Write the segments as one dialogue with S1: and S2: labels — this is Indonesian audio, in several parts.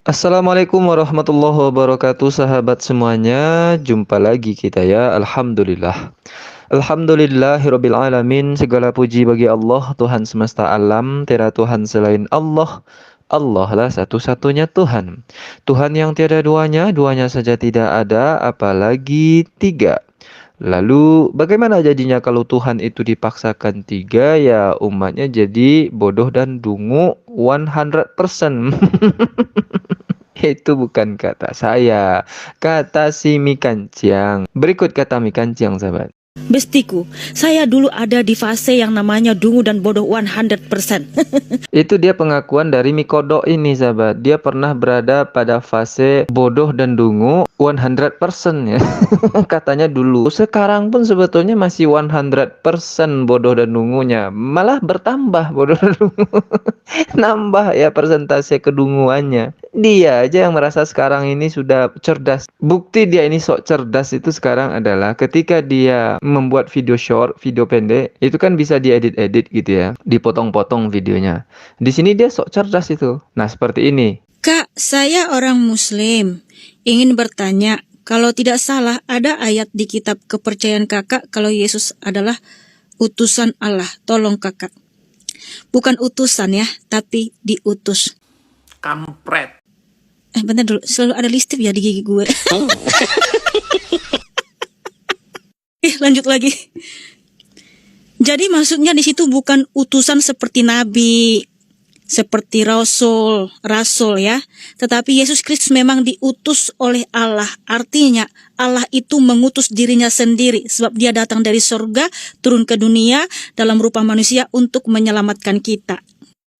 S1: Assalamualaikum warahmatullahi wabarakatuh, sahabat semuanya. Jumpa lagi kita ya. Alhamdulillah. Alhamdulillahirabbil alamin. Segala puji bagi Allah, Tuhan semesta alam. Tiada Tuhan selain Allah. Allah lah satu-satunya Tuhan. Tuhan yang tiada duanya, duanya saja tidak ada, apalagi tiga. Lalu bagaimana jadinya kalau Tuhan itu dipaksakan tiga? Ya umatnya jadi bodoh dan dungu 100%. Itu bukan kata saya, kata si Mi Kancang. Berikut kata Mi Kancang, sahabat.
S2: Bestiku, saya dulu ada di fase yang namanya dungu dan bodoh 100%.
S1: Itu dia pengakuan dari Mi Kodok ini, sahabat. Dia pernah berada pada fase bodoh dan dungu 100% ya. Katanya dulu. Sekarang pun sebetulnya masih 100% bodoh dan dungunya. Malah bertambah bodoh dan dungu. Nambah ya persentase kedunguannya. Dia aja yang merasa sekarang ini sudah cerdas. Bukti dia ini sok cerdas itu sekarang adalah ketika dia membuat video short, video pendek, itu kan bisa diedit-edit gitu ya, dipotong-potong videonya. Di sini dia sok cerdas itu. Nah, seperti ini.
S2: Kak, saya orang Muslim. Ingin bertanya, kalau tidak salah ada ayat di kitab kepercayaan kakak kalau Yesus adalah utusan Allah. Tolong kakak. Bukan utusan ya, tapi diutus.
S3: Kampret.
S2: Bentar dulu, selalu ada listrik ya di gigi gue. Lanjut lagi. Jadi maksudnya di situ bukan utusan seperti nabi, seperti rasul ya. Tetapi Yesus Kristus memang diutus oleh Allah. Artinya Allah itu mengutus dirinya sendiri sebab dia datang dari surga turun ke dunia dalam rupa manusia untuk menyelamatkan kita.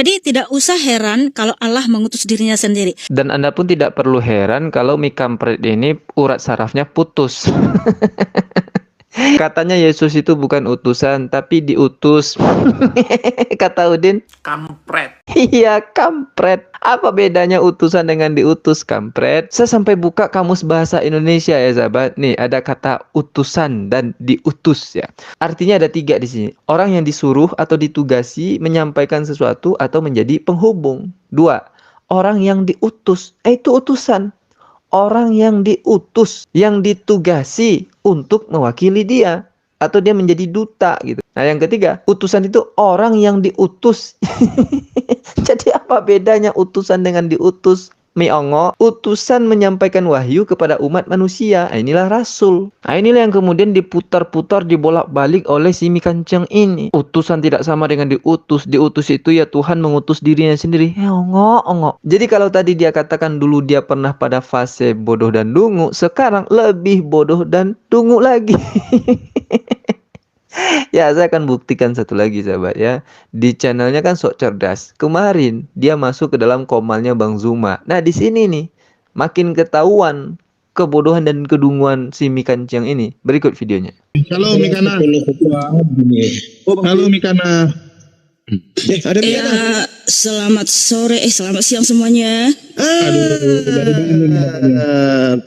S2: Jadi tidak usah heran kalau Allah mengutus dirinya sendiri.
S1: Dan Anda pun tidak perlu heran kalau Mi Kampret ini urat sarafnya putus. Katanya Yesus itu bukan utusan, tapi diutus. Kata Udin.
S3: Kampret.
S1: Iya, kampret. Apa bedanya utusan dengan diutus, kampret? Saya sampai buka kamus bahasa Indonesia ya, sahabat. Nih, ada kata utusan dan diutus ya. Artinya ada 3 di sini. Orang yang disuruh atau ditugasi menyampaikan sesuatu atau menjadi penghubung. 2. Orang yang diutus. Itu utusan. Orang yang diutus, yang ditugasi untuk mewakili dia. Atau dia menjadi duta gitu. Nah, yang ketiga, utusan itu orang yang diutus. Jadi apa bedanya utusan dengan diutus? Miongo, utusan menyampaikan wahyu kepada umat manusia. Nah, inilah rasul. Nah, inilah yang kemudian diputar-putar, dibolak-balik oleh si Mi Kancang ini. Utusan tidak sama dengan diutus. Diutus itu ya Tuhan mengutus dirinya sendiri. Ongo. Jadi kalau tadi dia katakan dulu dia pernah pada fase bodoh dan dungu, sekarang lebih bodoh dan dungu lagi. Ya, saya akan buktikan satu lagi, sahabat ya. Di channelnya kan sok cerdas. Kemarin dia masuk ke dalam komalnya Bang Zuma. Nah, di sini nih makin ketahuan kebodohan dan kedunguan si Mi Kancang ini. Berikut videonya.
S4: Halo Mikana. Halo Mikana. Ada Mikana.
S2: Ya, selamat sore, selamat siang semuanya.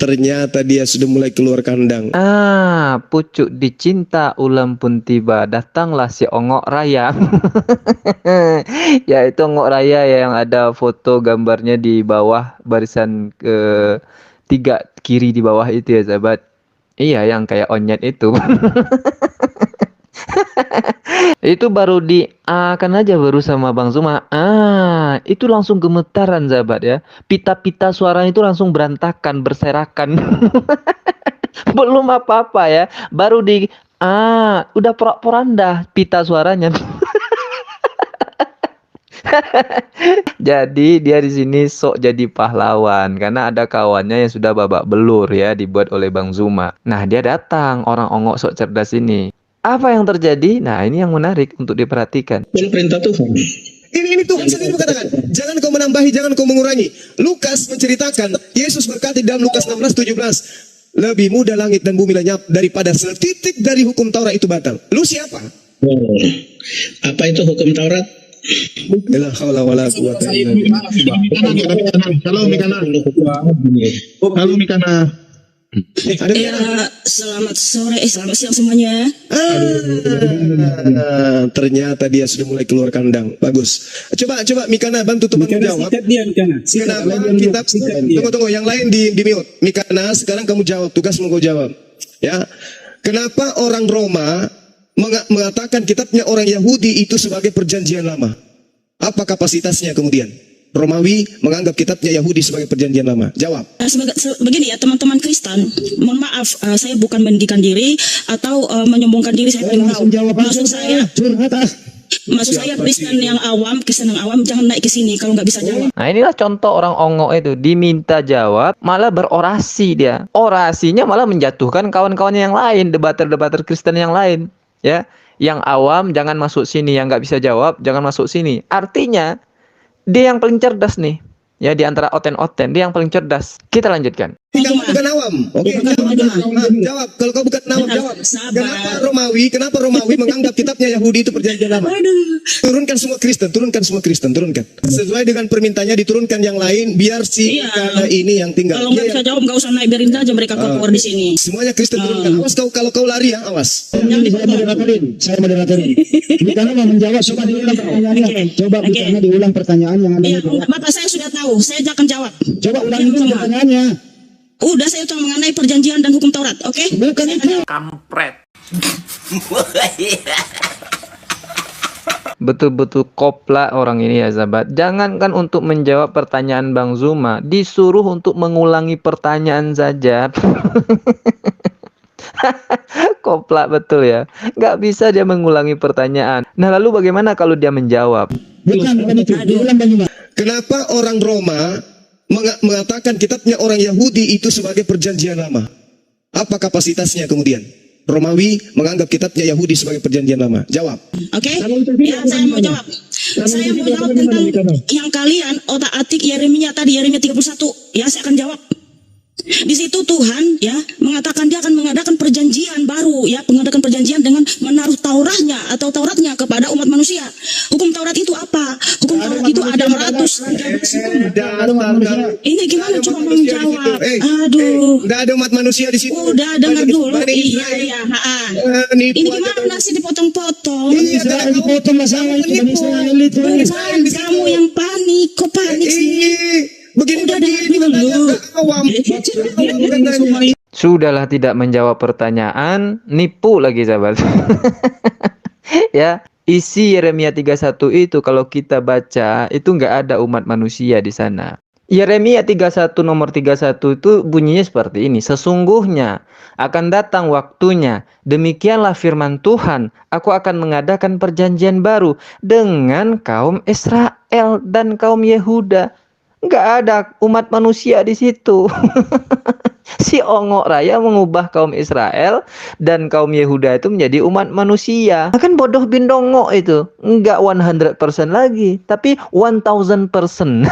S4: Ternyata dia sudah mulai keluar kandang.
S1: Pucuk dicinta ulam pun tiba. Datanglah si Ongok Raya. Ya, itu Ongok Raya ya, yang ada foto gambarnya di bawah barisan ke 3 kiri di bawah itu ya, sahabat. Iya, yang kayak onyet itu. Itu baru akan aja baru sama Bang Zuma. Itu langsung gemetaran, sahabat ya. Pita-pita suaranya itu langsung berantakan, berserakan. Belum apa-apa ya. Baru udah porak-poranda pita suaranya. Jadi dia di sini sok jadi pahlawan karena ada kawannya yang sudah babak belur ya, dibuat oleh Bang Zuma. Nah, dia datang, orang ongok sok cerdas ini. Apa yang terjadi? Nah, ini yang menarik untuk diperhatikan.
S4: Perintah Tuhan. Ini Tuhan sendiri mengatakan, jangan kau menambahi, jangan kau mengurangi. Lukas menceritakan, Yesus berkata dalam Lukas 16:17, lebih mudah langit dan bumi lenyap daripada setitik dari hukum Taurat itu batal. Lu siapa?
S5: Apa itu hukum Taurat?
S4: La haula wala quwata illa billah.
S5: Halo Mikana.
S4: Halo Mikana. Ada Mikana?
S2: Selamat sore, selamat siang semuanya.
S4: Ternyata dia sudah mulai keluar kandang. Bagus. Coba Mikana bantu teman jawab.
S5: Sikat dia, Mikana.
S4: Kenapa kita tunggu yang lain di mute. Mikana, sekarang kamu jawab, tugasmu kau jawab. Ya. Kenapa orang Roma mengatakan kitabnya orang Yahudi itu sebagai perjanjian lama? Apa kapasitasnya kemudian? Romawi menganggap kitabnya Yahudi sebagai perjanjian lama. Jawab.
S2: Begini ya teman-teman Kristen, mohon maaf, saya bukan meninggikan diri atau menyombongkan diri, saya paling tahu. Maksud saya Kristen yang awam, jangan naik ke sini kalau nggak bisa jawab.
S1: Nah inilah contoh orang ongok itu, diminta jawab malah berorasi dia. Orasinya malah menjatuhkan kawan-kawannya yang lain, debater-debater Kristen yang lain, ya. Yang awam jangan masuk sini, yang nggak bisa jawab jangan masuk sini. Artinya dia yang paling cerdas nih, ya, di antara oten-oten dia yang paling cerdas. Kita lanjutkan.
S4: Kamu bukan awam. Oke, jawab. Kalau kau bukan awam, jawab. Kenapa Romawi menganggap kitabnya Yahudi itu perjanjian lama? Turunkan semua Kristen, turunkan. Sesuai dengan permintaannya diturunkan yang lain, biar karena ini yang tinggal.
S2: Kalau nggak bisa jawab nggak usah naik, biarin aja mereka keluar di sini.
S4: Semuanya Kristen turunkan. Awas kalau kau lari ya, awas.
S5: Saya moderatorin. Mikana mau menjawab, coba diulang pertanyaannya. Coba Mikana diulang pertanyaan yang ada.
S2: Iya, Bapak saya sudah tahu, saya akan jawab.
S5: Coba ulangi pertanyaannya.
S2: Udah saya tahu mengenai perjanjian dan hukum Taurat, oke?
S5: Bukan itu.
S3: Kampret.
S1: Betul-betul kopla orang ini ya sahabat. Jangankan untuk menjawab pertanyaan Bang Zuma, disuruh untuk mengulangi pertanyaan saja. Kopla betul ya. Nggak bisa dia mengulangi pertanyaan. Nah lalu bagaimana kalau dia menjawab?
S5: Bukan itu. Diulang bagaimana?
S4: Kenapa orang Roma mengatakan kitabnya orang Yahudi itu sebagai perjanjian lama? Apa kapasitasnya kemudian? Romawi menganggap kitabnya Yahudi sebagai perjanjian lama. Jawab.
S2: Oke? Ya, saya mau jawab. Saya mau jawab tentang yang kalian otak-atik Yeremia 31. Ya, saya akan jawab. Di situ Tuhan ya mengatakan dia akan mengadakan perjanjian baru, ya, mengadakan perjanjian dengan menaruh Tauratnya kepada umat manusia. Hukum Taurat itu apa? Hukum Taurat itu ada 113 hukum. Ini gimana coba menjawab? Aduh.
S4: Nggak ada umat manusia di situ.
S2: Udah dengar dulu. Iya. Ini gimana sih dipotong-potong?
S5: Israel dipotong masalah itu. Israel itu.
S2: Bukan, kamu yang panik. Kok panik sih?
S4: Begini
S2: Udah dengar dulu.
S4: awam.
S1: Sudahlah tidak menjawab pertanyaan, nipu lagi sahabat. Ya, isi Yeremia 31 itu kalau kita baca itu nggak ada umat manusia di sana. Yeremia 31 nomor 31 itu bunyinya seperti ini. Sesungguhnya akan datang waktunya, demikianlah firman Tuhan, aku akan mengadakan perjanjian baru dengan kaum Israel dan kaum Yehuda. Nggak ada umat manusia di situ. Si ongok raya mengubah kaum Israel dan kaum Yehuda itu menjadi umat manusia. Kan bodoh bindongo itu. Nggak 100% lagi, tapi 1000%.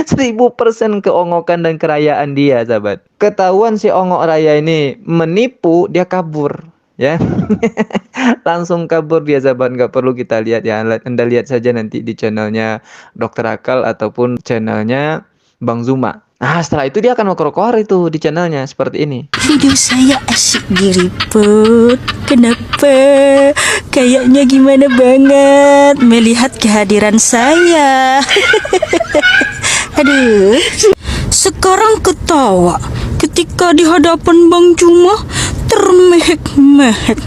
S1: 1000% keongokan dan kerayaan dia, sahabat. Ketahuan si ongok raya ini menipu, dia kabur. Ya, langsung kabur dia, sahabat. Nggak perlu kita lihat ya. Anda lihat saja nanti di channelnya Dr. Akal ataupun channelnya Bang Zuma. Nah setelah itu dia akan mengkorok itu di channelnya seperti ini.
S6: Video saya asyik diriput. Kenapa? Kayaknya gimana banget melihat kehadiran saya. Aduh. Sekarang ketawa ketika di hadapan Bang Zuma termehek-mehek.